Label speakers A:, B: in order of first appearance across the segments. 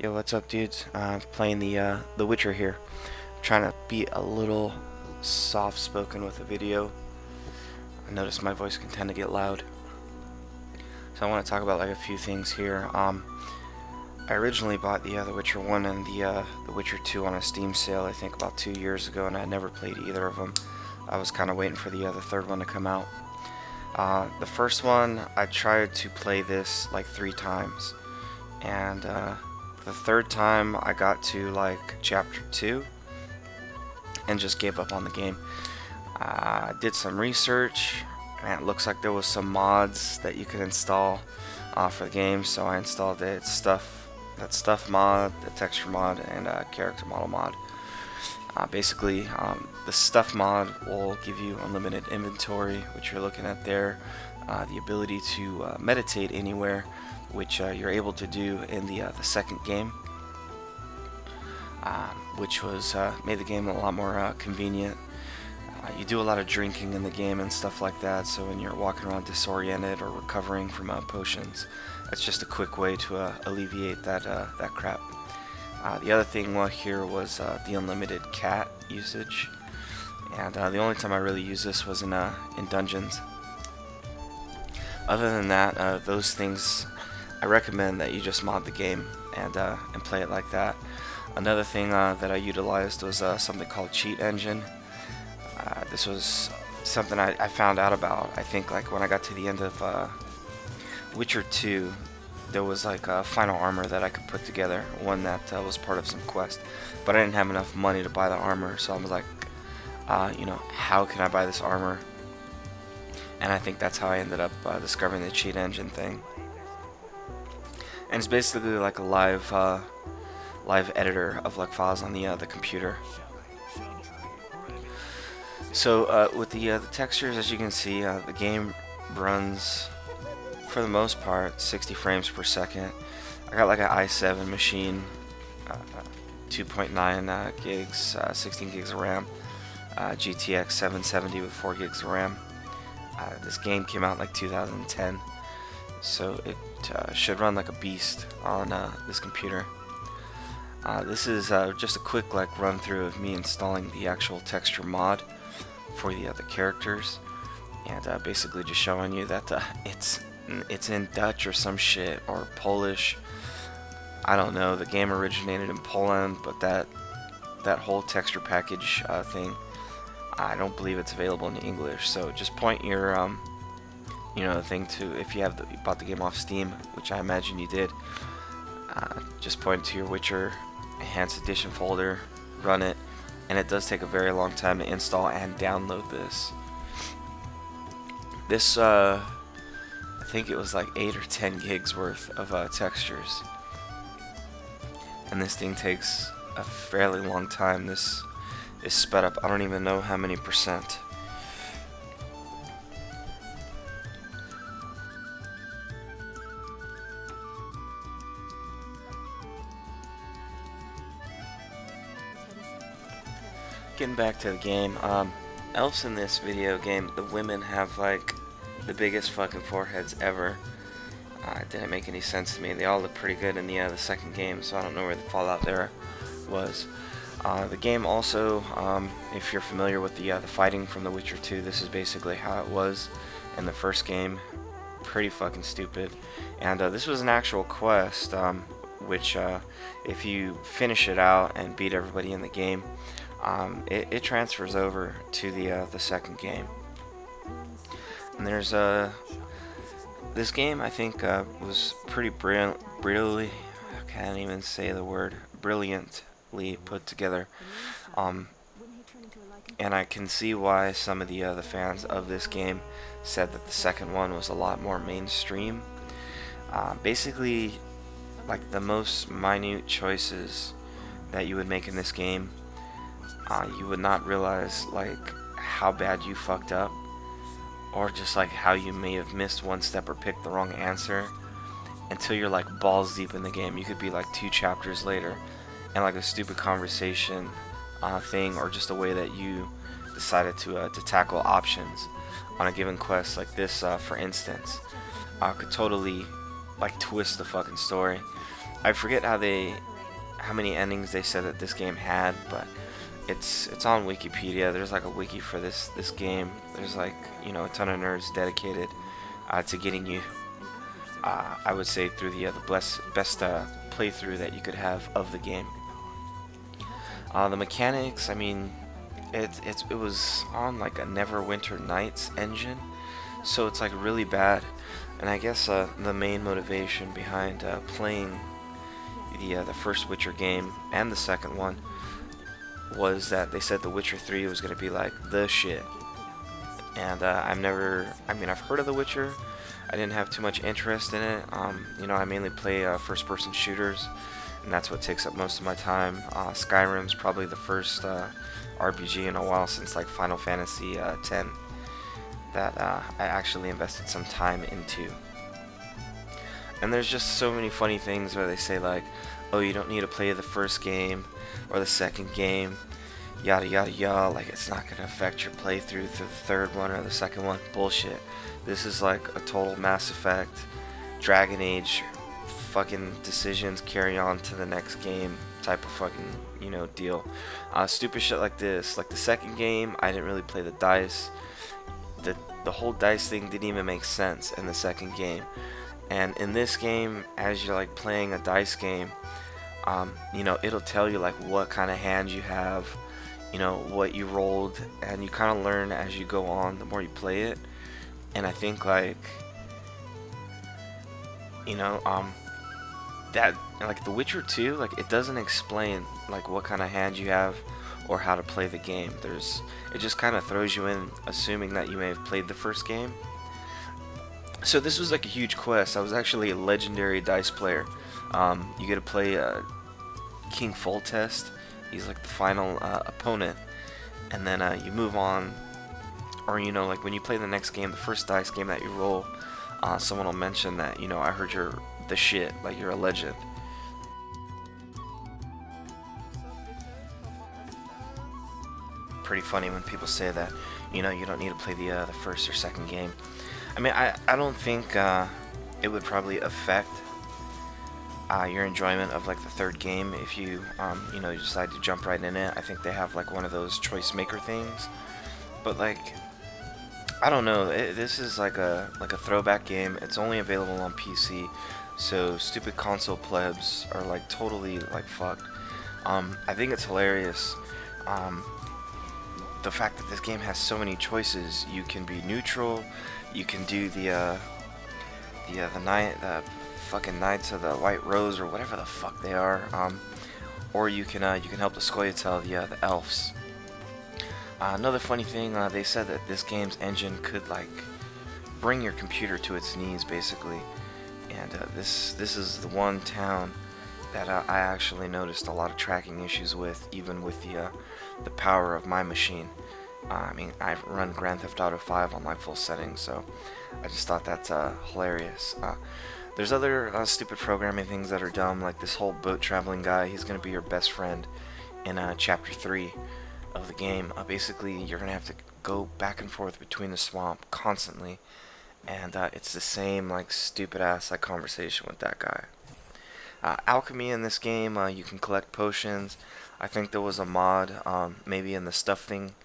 A: Yo, what's up, dudes? Playing the Witcher here. I'm trying to be a little soft-spoken with the video. I notice my voice can tend to get loud, so I want to talk about like a few things here. I originally bought the Witcher 1 and the Witcher 2 on a Steam sale, I think about 2 years ago, and I never played either of them. I was kind of waiting for the third one to come out. The first one, I tried to play this like 3 times, and the third time I got to like chapter 2 and just gave up on the game. I did some research, and it looks like there was some mods that you could install for the game, so I installed that stuff mod, the texture mod, and character model mod. Basically, the stuff mod will give you unlimited inventory, which you're looking at there, the ability to meditate anywhere, which you're able to do in the second game, which was made the game a lot more convenient. You do a lot of drinking in the game and stuff like that, so when you're walking around disoriented or recovering from potions, that's just a quick way to alleviate that crap. The other thing here was the unlimited cat usage, and the only time I really used this was in dungeons. Other than that, those things, I recommend that you just mod the game and play it like that. Another thing that I utilized was something called Cheat Engine. This was something I found out about, I think, like when I got to the end of Witcher 2. There was like a final armor that I could put together, one that was part of some quest, but I didn't have enough money to buy the armor, so I was like, how can I buy this armor? And I think that's how I ended up discovering the cheat engine thing. And it's basically like a live editor of like files on the computer. So with the textures, as you can see, the game runs, for the most part, 60 frames per second. I got like an i7 machine, 2.9 gigs, 16 gigs of RAM, GTX 770 with 4 gigs of RAM. This game came out in like 2010, so it should run like a beast on this computer. This is just a quick like run through of me installing the actual texture mod for the characters, and basically just showing you that it's in Dutch or some shit, or Polish. I don't know. The game originated in Poland, but that whole texture package thing, I don't believe it's available in English. So just point your thing to, if you bought the game off Steam, which I imagine you did. Just point to your Witcher Enhanced Edition folder, run it, and it does take a very long time to install and download this. This I think it was like 8 or 10 gigs worth of textures, and this thing takes a fairly long time. This is sped up, I don't even know how many percent. Getting back to the game, elves in this video game, the women have like the biggest fucking foreheads ever. It didn't make any sense to me. They all look pretty good in the second game, so I don't know where the fallout there was. The game also, if you're familiar with the fighting from The Witcher 2, this is basically how it was in the first game. Pretty fucking stupid. And this was an actual quest, which if you finish it out and beat everybody in the game, it transfers over to the second game. And there's this game, I think, was pretty brilliantly, I can't even say the word, brilliantly put together. And I can see why some of the fans of this game said that the second one was a lot more mainstream. Basically, like the most minute choices that you would make in this game, you would not realize like how bad you fucked up, or just like how you may have missed one step or picked the wrong answer, until you're like balls deep in the game. You could be like 2 chapters later, and like a stupid conversation thing, or just a way that you decided to tackle options on a given quest, like this for instance, could totally like twist the fucking story. I forget how they how many endings they said that this game had, but it's on Wikipedia. There's like a wiki for this game. There's like, you know, a ton of nerds dedicated to getting you, I would say, through the best playthrough that you could have of the game. The mechanics, I mean, it was on like a Neverwinter Nights engine, so it's like really bad. And I guess the main motivation behind playing the first Witcher game and the second one was that they said The Witcher 3 was going to be like the shit. And I've heard of The Witcher. I didn't have too much interest in it. You know, I mainly play first-person shooters, and that's what takes up most of my time. Skyrim's probably the first RPG in a while since like Final Fantasy X that I actually invested some time into. And there's just so many funny things where they say like, oh, you don't need to play the first game or the second game, yada yada yada, like it's not going to affect your playthrough through the third one or the second one. Bullshit. This is like a total Mass Effect, Dragon Age fucking decisions carry on to the next game type of fucking, you know, deal. Stupid shit like this. Like the second game, I didn't really play the dice. The whole dice thing didn't even make sense in the second game. And in this game, as you're like playing a dice game, you know, it'll tell you like what kind of hand you have, you know, what you rolled, and you kind of learn as you go on the more you play it. And I think like, you know, that like The Witcher 2, like it doesn't explain like what kind of hand you have or how to play the game. It just kind of throws you in assuming that you may have played the first game. So this was like a huge quest. I was actually a legendary dice player. You get to play King Foltest. He's like the final opponent, and then you move on. Or, you know, like when you play the next game, the first dice game that you roll, someone will mention that, you know, I heard you're the shit, like you're a legend. Pretty funny when people say that, you know, you don't need to play the first or second game. I mean, I don't think it would probably affect your enjoyment of like the third game if you you know, you decide to jump right in it. I think they have like one of those choice maker things, but like, I don't know. This is like a throwback game. It's only available on PC, so stupid console plebs are like totally like fucked. I think it's hilarious. The fact that this game has so many choices. You can be neutral. You can do the fucking Knights of the White Rose or whatever the fuck they are. Or you can help the Scoia'tael, the elves. Another funny thing, they said that this game's engine could like bring your computer to its knees, basically. And this is the one town that I actually noticed a lot of tracking issues with, even with the power of my machine. I mean, I run Grand Theft Auto 5 on my full settings, so I just thought that's hilarious. There's other stupid programming things that are dumb, like this whole boat traveling guy. He's gonna be your best friend in Chapter 3 of the game. Basically, you're gonna have to go back and forth between the swamp constantly, and it's the same like stupid ass like conversation with that guy. Alchemy in this game, you can collect potions. I think there was a mod, maybe in the stuff thing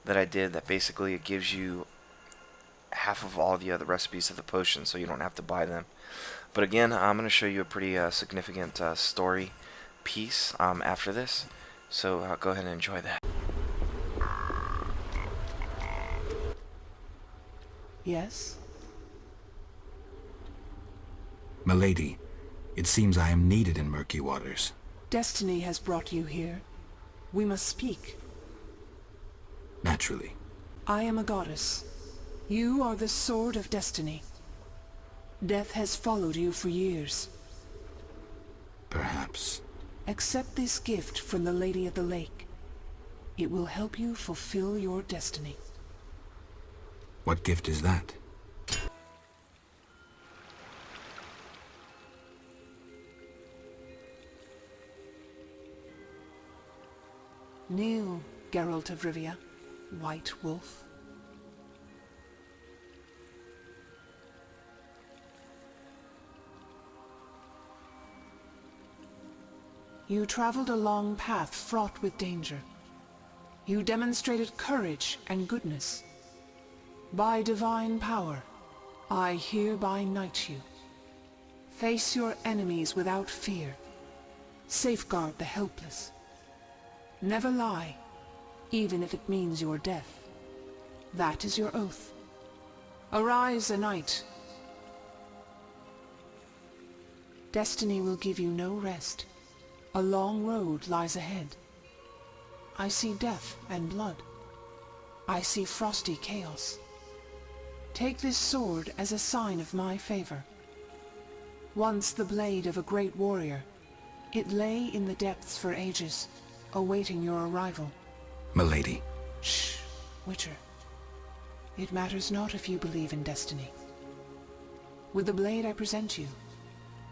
A: that I did, that basically it gives you half of all the other recipes of the potions, so you don't have to buy them. But again, I'm going to show you a pretty significant story piece after this, so go ahead and enjoy that.
B: Yes?
C: Milady, it seems I am needed in murky waters.
B: Destiny has brought you here. We must speak.
C: Naturally.
B: I am a goddess. You are the Sword of Destiny. Death has followed you for years.
C: Perhaps.
B: Accept this gift from the Lady of the Lake. It will help you fulfill your destiny.
C: What gift is that?
B: Kneel, Geralt of Rivia, White Wolf. You traveled a long path fraught with danger. You demonstrated courage and goodness. By divine power, I hereby knight you. Face your enemies without fear. Safeguard the helpless. Never lie, even if it means your death. That is your oath. Arise a knight. Destiny will give you no rest. A long road lies ahead. I see death and blood. I see frosty chaos. Take this sword as a sign of my favor. Once the blade of a great warrior, it lay in the depths for ages, awaiting your arrival.
C: Milady.
B: Shh, Witcher. It matters not if you believe in destiny. With the blade I present you,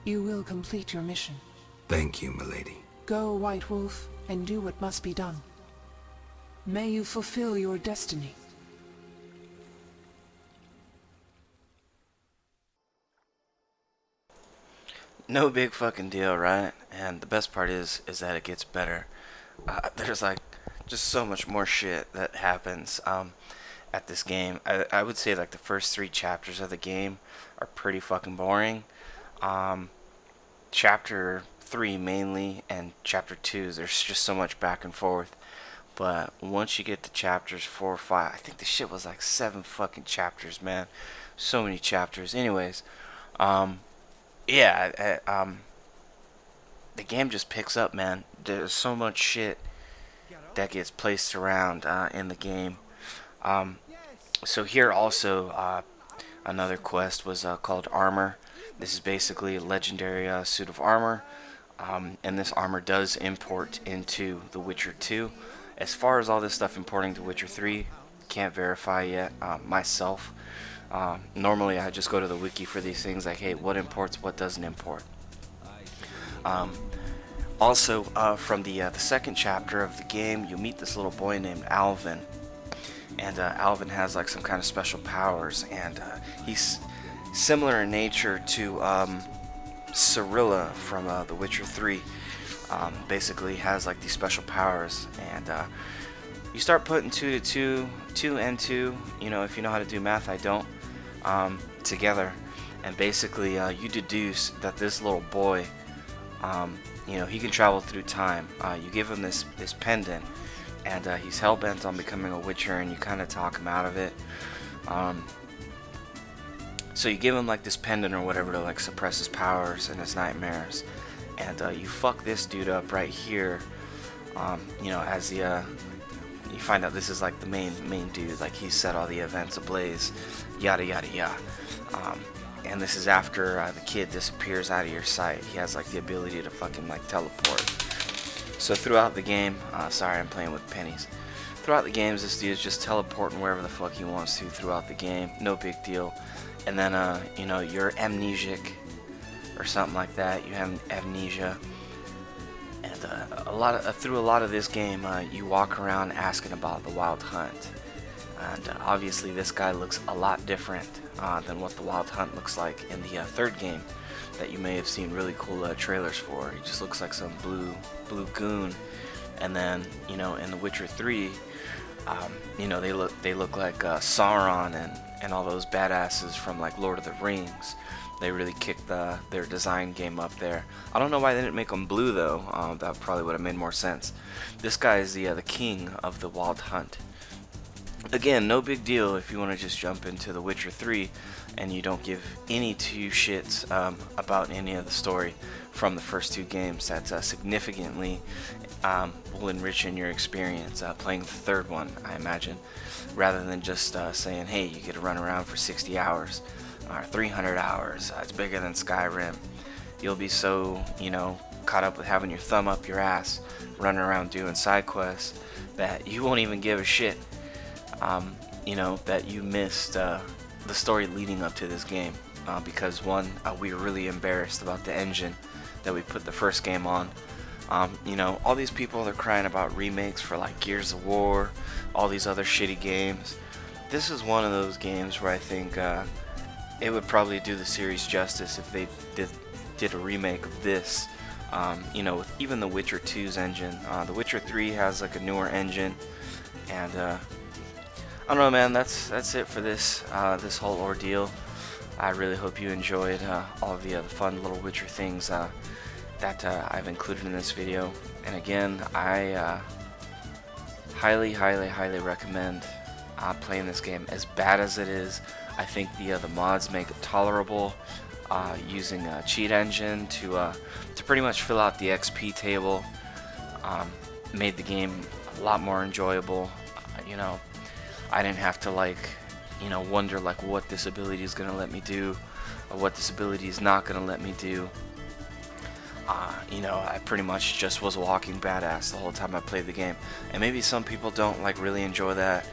B: you will complete your mission.
C: Thank you, milady.
B: Go, White Wolf, and do what must be done. May you fulfill your destiny.
A: No big fucking deal, right? And the best part is that it gets better. There's like just so much more shit that happens at this game. I would say like the first 3 chapters of the game are pretty fucking boring. Chapter 3 mainly, and chapter 2, there's just so much back and forth. But once you get to chapters 4 or 5, I think the shit was like 7 fucking chapters, man. So many chapters. Anyways, yeah, the game just picks up, man. There's so much shit that gets placed around in the game. So here also, another quest was called Armor. This is basically a legendary suit of armor, and this armor does import into The Witcher 2. As far as all this stuff importing to Witcher 3, can't verify yet myself. Normally I just go to the wiki for these things, like, hey, what imports, what doesn't import. Also, from the second chapter of the game, you meet this little boy named Alvin. And Alvin has like some kind of special powers, and he's similar in nature to Cirilla from The Witcher 3. Basically has like these special powers, and you start putting 2 to 2 and 2, you know, if you know how to do math, I don't, together, and basically you deduce that this little boy, you know, he can travel through time. You give him this pendant, and he's hell-bent on becoming a witcher, and you kind of talk him out of it. So you give him like this pendant or whatever to like suppress his powers and his nightmares, and you fuck this dude up right here. You know, as the you find out this is like the main dude, like he set all the events ablaze, yada yada yada. And this is after the kid disappears out of your sight. He has like the ability to fucking like teleport. So throughout the game, sorry, I'm playing with pennies. Throughout the games, this dude is just teleporting wherever the fuck he wants to throughout the game. No big deal. And then, you know, you're amnesic or something like that. You have amnesia. And through a lot of this game, you walk around asking about the Wild Hunt. And obviously, this guy looks a lot different than what the Wild Hunt looks like in the third game that you may have seen really cool trailers for. He just looks like some blue goon. And then, you know, in The Witcher 3, you know, they look like Sauron and all those badasses from like Lord of the Rings. They really kicked their design game up there. I don't know why they didn't make them blue though. That probably would have made more sense. This guy is the king of the Wild Hunt. Again, no big deal if you want to just jump into The Witcher 3 and you don't give any 2 shits about any of the story from the first 2 games. That significantly will enrich in your experience playing the third one, I imagine, rather than just saying, hey, you get to run around for 60 hours or 300 hours. It's bigger than Skyrim. You'll be so, you know, caught up with having your thumb up your ass, running around doing side quests, that you won't even give a shit. You know, that you missed the story leading up to this game, because one, we were really embarrassed about the engine that we put the first game on. You know, all these people, they're crying about remakes for like Gears of War, all these other shitty games. This is one of those games where I think it would probably do the series justice if they did a remake of this You know, with even the Witcher 2's engine. The Witcher 3 has like a newer engine, and I don't know, man. That's it for this whole ordeal. I really hope you enjoyed all of the fun little Witcher things that I've included in this video. And again, I highly recommend playing this game. As bad as it is, I think the mods make it tolerable. Using a cheat engine to pretty much fill out the XP table made the game a lot more enjoyable. You know, I didn't have to wonder what this ability is gonna let me do or what this ability is not gonna let me do. You know, I pretty much just was walking badass the whole time I played the game. And maybe some people don't really enjoy that,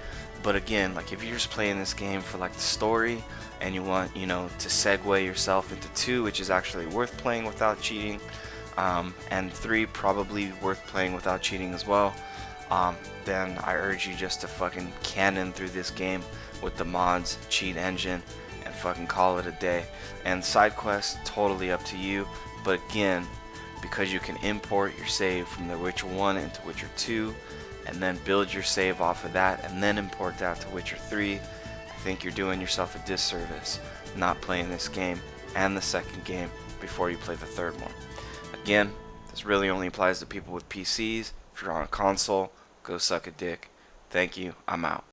A: but again, if you're just playing this game for the story and you want, to segue yourself into 2, which is actually worth playing without cheating, and 3 probably worth playing without cheating as well, then I urge you just to fucking cannon through this game with the mods, cheat engine, and fucking call it a day. And side quests, totally up to you, but again, because you can import your save from The Witcher 1 into Witcher 2, and then build your save off of that, and then import that to Witcher 3, I think you're doing yourself a disservice not playing this game and the second game before you play the third one. Again, this really only applies to people with PCs. If you're on a console, go suck a dick. Thank you, I'm out.